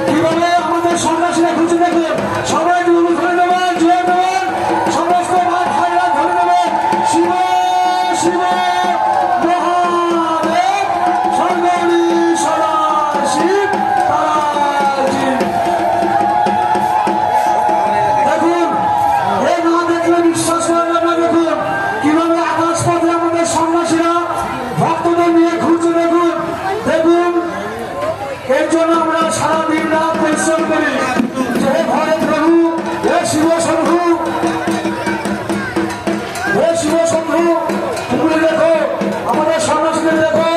কিভাবে আমাদের সন্ন্যাসীরা খুঁজে দেখুন, সবাই ধরে নেবেন, জয় নেবেন, সমস্ত ভাইরা ধরে নেবেন। শিব শিব মহাদেব সর্বরি সদা শিব তারাজি। দেখুন, এই না দেখলে বিশ্বাস করেন না। দেখুন কিভাবে আকাশ পথে আমাদের সন্ন্যাসীরা ভক্তদের নিয়ে ঘুরছে। দেখুন দেখুন, এর জন্য আমরা সারাদিন রাত পরিশ্রম করি। যে ঘরে প্রভু, হে শিব শম্ভু, হে শিব শম্ভু, তুমি দেখো আমাদের সন্ন্যাসীদের দেখো।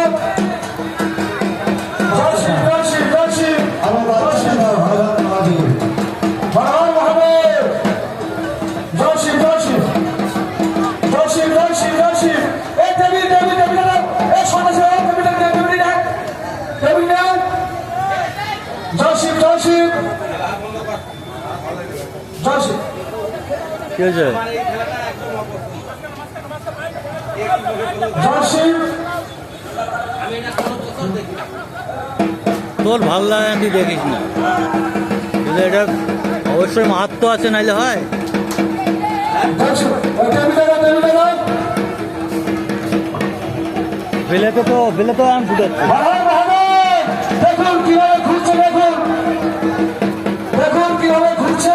জয় শিব জয় শিব জয় শিব, হর হর মহাদেব, জয় শিব জয় শিব জয় শিব জয় শিব জয় শিব। এই দেবী দেবী দেবী দাদা, এই সন্ন্যাসীরা দেবী দেবী দেবী ডাক, দেবী ডাক। জয় শিব জয় শিব জয় শিব। কি হয়েছে? জয় শিব। তোর ভাল লাগে তুই দেখিস না, কিন্তু এটা অবশ্যই মাহাত্ম আছে, নাইলে হয়। বেলে তো আমি ফুটাচ্ছি। দেখুন কিভাবে ঘুরছে, দেখুন দেখুন কিভাবে ঘুরছে।